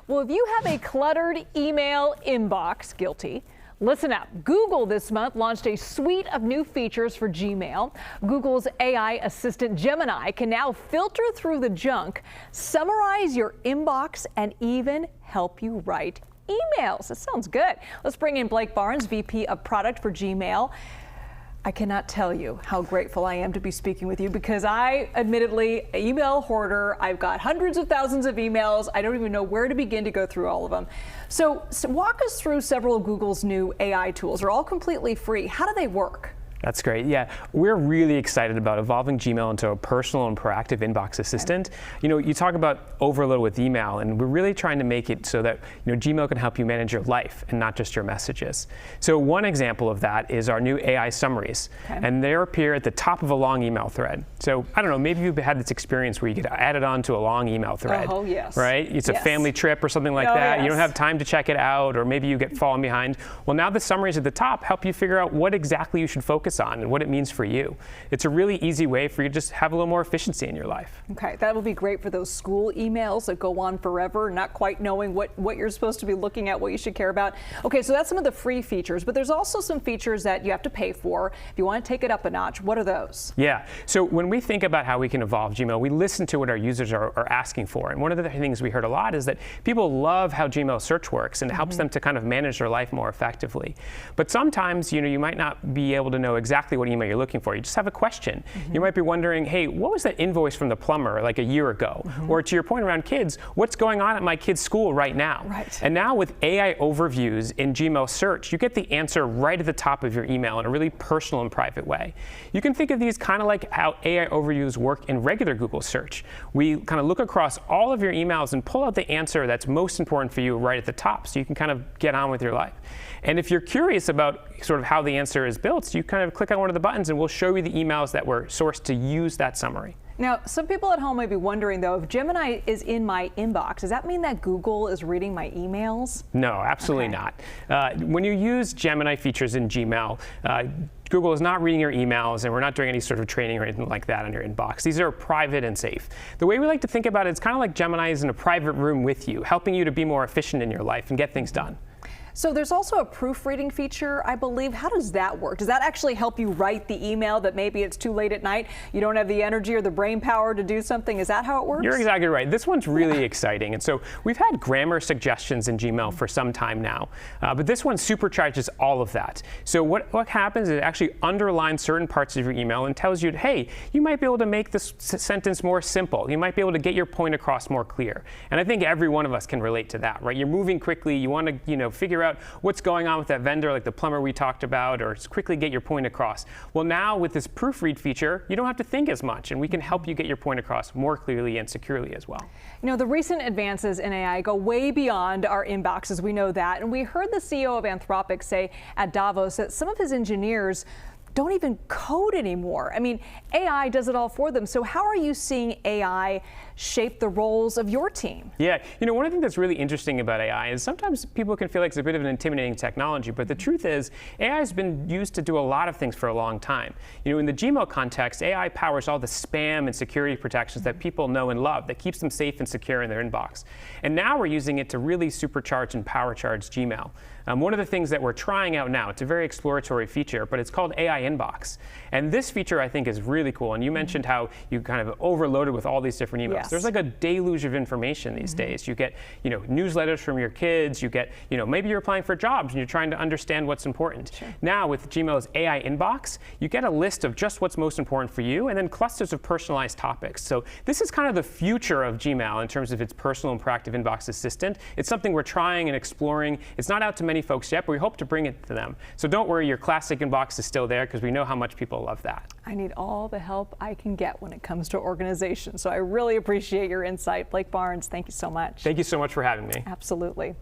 Well, if you have a cluttered email inbox, guilty. Listen up. Google this month launched a suite of new features for Gmail. Google's AI assistant Gemini can now filter through the junk, summarize your inbox, and even help you write emails. That sounds good. Let's bring in Blake Barnes, VP of Product for Gmail. I cannot tell you how grateful I am to be speaking with you because I, admittedly, email hoarder. I've got hundreds of thousands of emails. I don't even know where to begin to go through all of them. So walk us through several of Google's new AI tools. They're all completely free. How do they work? That's great. Yeah, we're really excited about evolving Gmail into a personal and proactive inbox assistant. You know, you talk about overload with email, and we're really trying to make it so that Gmail can help you manage your life and not just your messages. So one example of that is our new AI summaries, and they appear at the top of a long email thread. So I don't know, maybe you've had this experience where you get added onto a long email thread. Oh yes. Right? It's a family trip or something like that. You don't have time to check it out, or maybe you get fallen behind. Well, now the summaries at the top help you figure out what exactly you should focus on and what it means for you. It's a really easy way for you to just have a little more efficiency in your life. Okay, that would be great for those school emails that go on forever, not quite knowing what you're supposed to be looking at, what you should care about. Okay, so that's some of the free features, but there's also some features that you have to pay for. If you want to take it up a notch, what are those? Yeah, so when we think about how we can evolve Gmail, we listen to what our users are asking for. And one of the things we heard a lot is that people love how Gmail search works and it helps them to kind of manage their life more effectively. But sometimes, you might not be able to know exactly what email you're looking for. You just have a question. You might be wondering, hey, what was that invoice from the plumber like a year ago? Or to your point around kids, what's going on at my kid's school right now? And now with AI overviews in Gmail search, you get the answer right at the top of your email in a really personal and private way. You can think of these kind of like how AI overviews work in regular Google search. We kind of look across all of your emails and pull out the answer that's most important for you right at the top so you can kind of get on with your life. And if you're curious about sort of how the answer is built, so you kind of click on one of the buttons and we'll show you the emails that were sourced to use that summary. Now, some people at home may be wondering, though, if Gemini is in my inbox, does that mean that Google is reading my emails? No, absolutely not. When you use Gemini features in Gmail, Google is not reading your emails, and we're not doing any sort of training or anything like that on your inbox. These are private and safe. The way we like to think about it, it's kind of like Gemini is in a private room with you, helping you to be more efficient in your life and get things done. So there's also a proofreading feature, I believe. How does that work? Does that actually help you write the email that maybe it's too late at night, you don't have the energy or the brain power to do something? Is that how it works? You're exactly right. This one's really exciting. And so we've had grammar suggestions in Gmail for some time now, but this one supercharges all of that. So what happens is it actually underlines certain parts of your email and tells you, hey, you might be able to make this sentence more simple. You might be able to get your point across more clear. And I think every one of us can relate to that, right? You're moving quickly. You want to, figure out what's going on with that vendor, like the plumber we talked about, or just quickly get your point across. Well, now with this proofread feature, you don't have to think as much, and we can help you get your point across more clearly and securely as well. The recent advances in AI go way beyond our inboxes. We know that, and we heard the CEO of Anthropic say at Davos that some of his engineers don't even code anymore. I mean, AI does it all for them. So how are you seeing AI shape the roles of your team? Yeah, one of the things that's really interesting about AI is sometimes people can feel like it's a bit of an intimidating technology, but the truth is AI has been used to do a lot of things for a long time. In the Gmail context, AI powers all the spam and security protections that people know and love, that keeps them safe and secure in their inbox. And now we're using it to really supercharge and powercharge Gmail. One of the things that we're trying out now, it's a very exploratory feature, but it's called AI Inbox. And this feature, I think, is really cool. And you mentioned how you kind of overloaded with all these different emails. Yes. There's like a deluge of information these days. You get, newsletters from your kids. You get, maybe you're applying for jobs and you're trying to understand what's important. Now, with Gmail's AI Inbox, you get a list of just what's most important for you and then clusters of personalized topics. So this is kind of the future of Gmail in terms of its personal and proactive inbox assistant. It's something we're trying and exploring. It's not out to many folks yet, but we hope to bring it to them. So don't worry, your classic inbox is still there because we know how much people love that. I need all the help I can get when it comes to organization. So I really appreciate your insight. Blake Barnes, thank you so much. Thank you so much for having me. Absolutely.